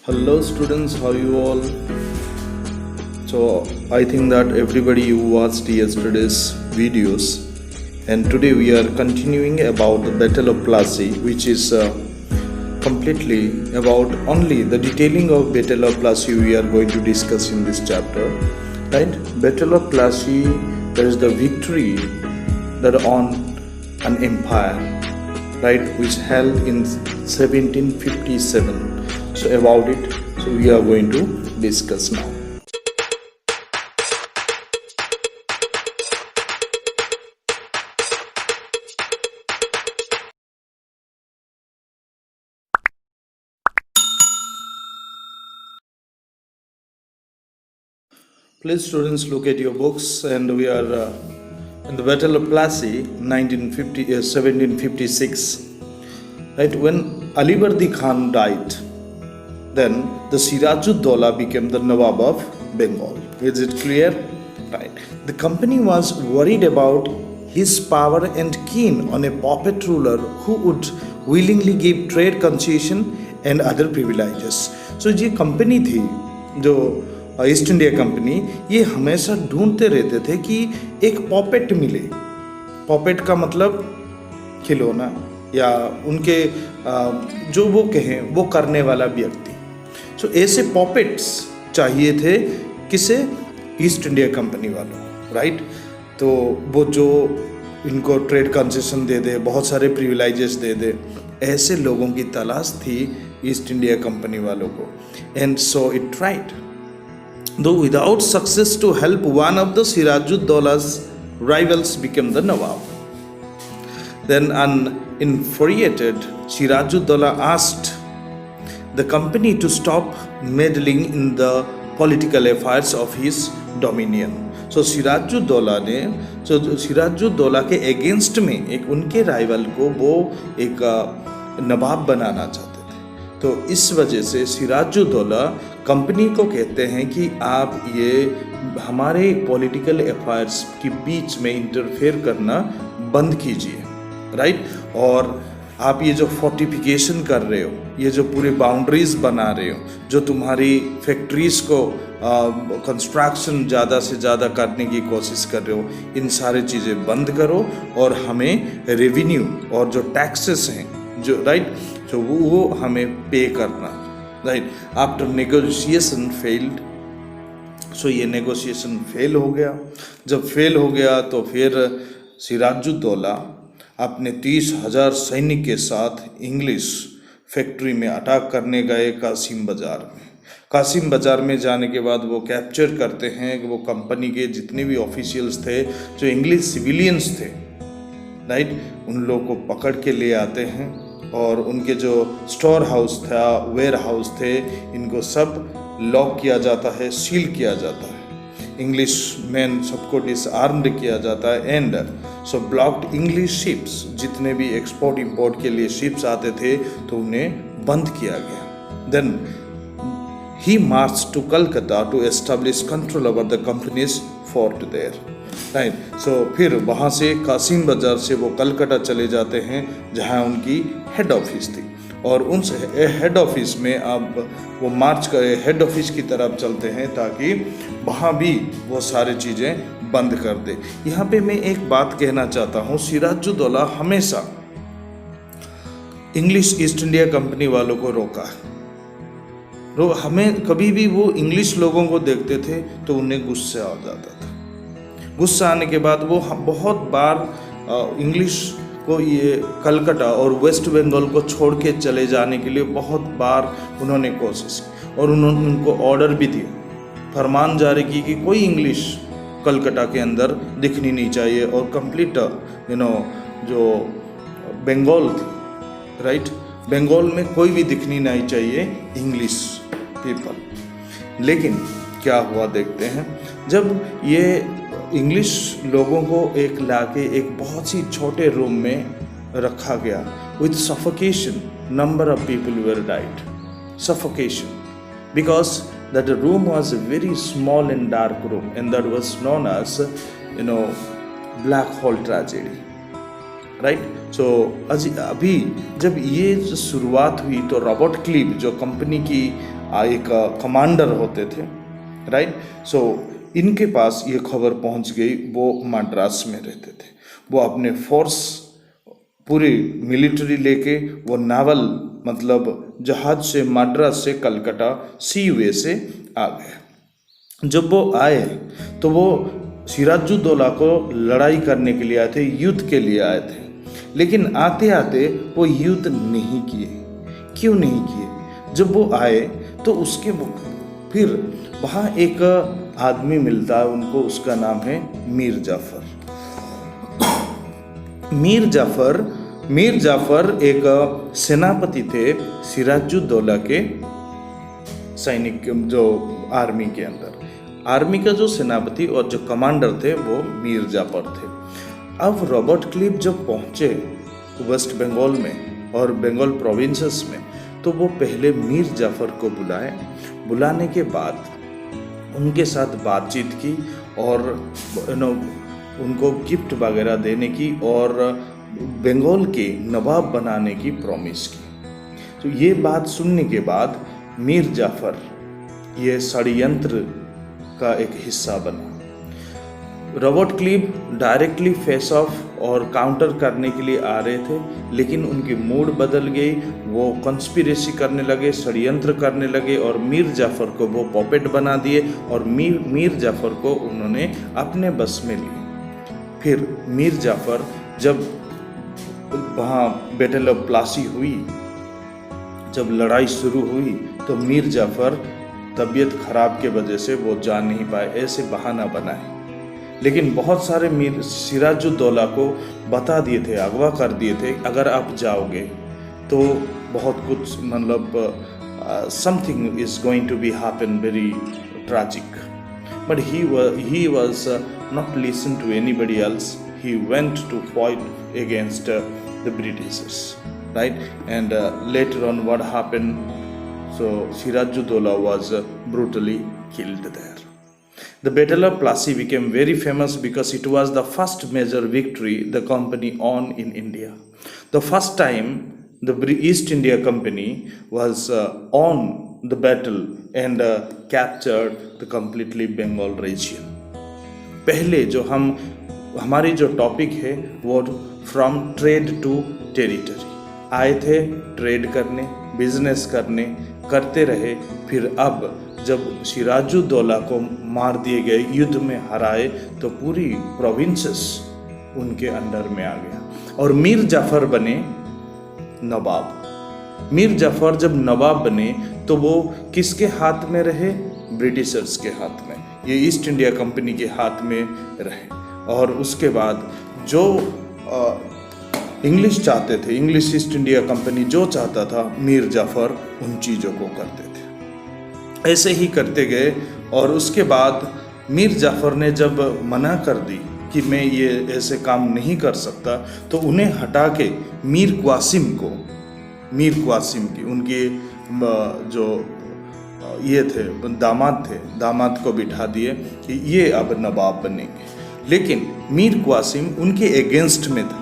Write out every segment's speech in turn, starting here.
Hello students, how you all? So I think that everybody watched yesterday's videos, and today we are continuing about the Battle of Plassey, which is completely about only the detailing of Battle of Plassey we are going to discuss in this chapter. Right? Battle of Plassey, there is the victory that on an empire, right, which held in 1757. So about it, so we are going to discuss now. Please students look at your books, and we are in the Battle of Plassey 1756. Right, when Ali Bardi Khan died, then the Siraj-ud-Dowlah became the Nawab of Bengal. Is it clear? Right. The company was worried about his power and keen on a puppet ruler who would willingly give trade concession and other privileges. So ये company थी जो east India company, ये हमेशा ढूंढते रहते थे कि एक पॉपेट मिले. पॉपेट का मतलब खिलौना या उनके जो वो कहें वो करने वाला व्यक्ति. सो ऐसे पॉपेट्स चाहिए थे किसे? ईस्ट इंडिया कंपनी वालों, राइट. तो वो जो इनको ट्रेड कंसेशन दे दे, बहुत सारे प्रिविलेजेस दे दे, ऐसे लोगों की तलाश थी ईस्ट इंडिया कंपनी वालों को. And so it tried, though without success, to help one of the Siraj-ud-Dowlah's rivals become the Nawab. Then an infuriated Siraj-ud-Dowlah asked the company to stop meddling in the political affairs of his dominion. So Sirajuddaula ने सिराजुद्दौला के against में एक उनके rival को वो एक नवाब बनाना चाहते थे. तो इस वजह से सिराजुद्दौला कंपनी को कहते हैं कि आप ये हमारे पॉलिटिकल अफेयर्स के बीच में इंटरफेयर करना बंद कीजिए, राइट. और आप ये जो फोर्टिफिकेशन कर रहे हो, ये जो पूरे बाउंड्रीज बना रहे हो, जो तुम्हारी फैक्ट्रीज को कंस्ट्रक्शन ज़्यादा से ज़्यादा करने की कोशिश कर रहे हो, इन सारी चीज़ें बंद करो और हमें रेवेन्यू और जो टैक्सेस हैं जो राइट तो वो हमें पे करना, राइट. आफ्टर नेगोशिएशन फेल्ड, सो ये नेगोशिएशन फेल हो गया. जब फेल हो गया तो फिर सिराजुद्दौला अपने 30,000 सैनिक के साथ इंग्लिश फैक्ट्री में अटैक करने गए कासिम बाज़ार में. कासिम बाज़ार में जाने के बाद वो कैप्चर करते हैं कि वो कंपनी के जितने भी ऑफिशियल्स थे जो इंग्लिश सिविलियंस थे, राइट, उन लोगों को पकड़ के ले आते हैं और उनके जो स्टोर हाउस था, वेयर हाउस थे, इनको सब लॉक किया जाता है, सील किया जाता है. इंग्लिश मैन सबको डिसआर्म्ड किया जाता है. And so blocked English ships, जितने भी एक्सपोर्ट इंपोर्ट के लिए शिप्स आते थे तो उन्हें बंद किया गया. Then he march to Calcutta to establish control over the company's fort there, right. So फिर वहाँ से कासिम बाज़ार से वो कलकत्ता चले जाते हैं जहाँ उनकी हेड ऑफिस थी. और उन हेड ऑफिस में अब वो मार्च कर हेड ऑफिस की तरफ चलते हैं ताकि वहाँ भी वो सारी चीज़ें बंद कर दे. यहाँ पे मैं एक बात कहना चाहता हूँ, सिराजुद्दौला हमेशा इंग्लिश ईस्ट इंडिया कंपनी वालों को रोका है. हमें कभी भी वो इंग्लिश लोगों को देखते थे तो उन्हें गुस्सा आ जाता था. गुस्सा आने के बाद वो बहुत बार इंग्लिश को ये कलकत्ता और वेस्ट बंगाल को छोड़ के चले जाने के लिए बहुत बार उन्होंने कोशिश की और उन्होंने उनको ऑर्डर भी दिया, फरमान जारी की कि कोई इंग्लिश कलकत्ता के अंदर दिखनी नहीं चाहिए और कंप्लीट जो बंगाल थी, राइट, बंगाल में कोई भी दिखनी नहीं चाहिए इंग्लिश पीपल. लेकिन क्या हुआ देखते हैं, जब ये इंग्लिश लोगों को एक लाके एक बहुत ही छोटे रूम में रखा गया with suffocation, number of people were died. Suffocation because that room was a very small and dark room and that was known as black hole tragedy, right. So अभी जब ये शुरुआत हुई तो रॉबर्ट क्लीव जो कंपनी की एक commander होते थे, राइट। सो इनके पास ये खबर पहुंच गई, वो मद्रास में रहते थे। वो अपने फोर्स पूरी मिलिट्री लेके वो नावल मतलब जहाज से मद्रास से कलकत्ता सी वे से आ गए। जब वो आए तो वो सिराजुद्दौला को लड़ाई करने के लिए आए थे, युद्ध के लिए आए थे, लेकिन आते आते वो युद्ध नहीं किए। क्यों नहीं किए? जब वो आए तो उसके फिर वहाँ एक आदमी मिलता है उनको, उसका नाम है मीर जाफर। मीर जाफर एक सेनापति थे सिराजुद्दौला के सैनिक, जो आर्मी के अंदर, आर्मी का जो सेनापति और जो कमांडर थे वो मीर जाफर थे। अब रॉबर्ट क्लीव जब पहुंचे वेस्ट बंगाल में और बंगाल प्रोविंसेस में, तो वो पहले मीर जाफर को बुलाए। बुलाने के बाद उनके साथ बातचीत की और उनको गिफ्ट वगैरह देने की और बंगाल के नवाब बनाने की प्रॉमिस की। तो ये बात सुनने के बाद मीर जाफर ये षड्यंत्र का एक हिस्सा बना। Robert cleave directly face of और काउंटर करने के लिए आ रहे थे, लेकिन उनकी मूड बदल गई। वो कंस्पिरेसी करने लगे, षड्यंत्र करने लगे और मीर जाफर को वो पॉपेट बना दिए और मीर जाफर को उन्होंने अपने बस में लिए। फिर मीर जाफर जब वहाँ बैटल ऑफ प्लासी हुई, जब लड़ाई शुरू हुई, तो मीर जाफर तबीयत खराब के वजह से वो जा नहीं पाए, ऐसे बहाना बनाए। लेकिन बहुत सारे मीर सिराजुद्दौला को बता दिए थे, अगवा कर दिए थे, अगर आप जाओगे तो बहुत कुछ मतलब something is going to be happen very tragic. But he was not listen to anybody else. He went to fight against the Britishers, right? And later on what happened? So Sirajuddaulah was brutally killed there. The Battle of Plassey became very famous because it was the first major victory the company won in India. The first time the East India Company was on the battle and captured the completely Bengal region. पहले जो हमारी जो topic है वो from trade to territory, आए थे trade करने, business करते रहे। फिर अब जब सिराजुद्दौला को मार दिए गए, युद्ध में हराए, तो पूरी प्रोविंसेस उनके अंडर में आ गया और मीर जाफर बने नवाब। मीर जाफर जब नवाब बने तो वो किसके हाथ में रहे? ब्रिटिशर्स के हाथ में, ये ईस्ट इंडिया कंपनी के हाथ में रहे। और उसके बाद जो इंग्लिश चाहते थे, इंग्लिश ईस्ट इंडिया कंपनी जो चाहता था, मीर जाफर उन चीज़ों को करते थे। ऐसे ही करते गए और उसके बाद मीर जाफर ने जब मना कर दी कि मैं ये ऐसे काम नहीं कर सकता, तो उन्हें हटा के मीर क्वासिम की उनके जो ये थे दामाद को बिठा दिए कि ये अब नवाब बनेंगे। लेकिन मीर क्वासिम उनके अगेंस्ट में था,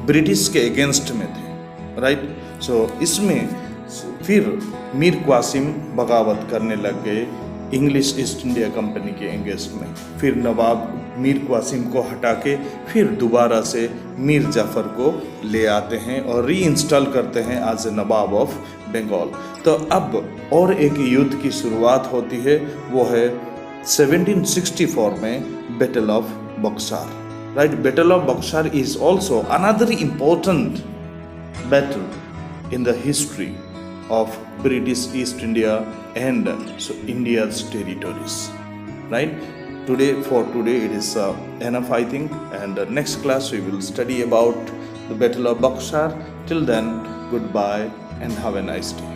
ब्रिटिश के अगेंस्ट में थे, राइट। सो इसमें फिर मीर क्वासिम बगावत करने लग गए इंग्लिश ईस्ट इंडिया कंपनी के अगेंस्ट में। फिर नवाब मीर क्वासिम को हटा के फिर दोबारा से मीर जाफर को ले आते हैं और रीइंस्टॉल करते हैं as a nawab of Bengal. तो अब और एक युद्ध की शुरुआत होती है, वो है 1764 में battle of Berkshire, right. Battle of Berkshire is also another important battle in the history of British East India and India's territories, right? For today it is enough, I think, and next class we will study about the Battle of Buxar. Till then, goodbye and have a nice day.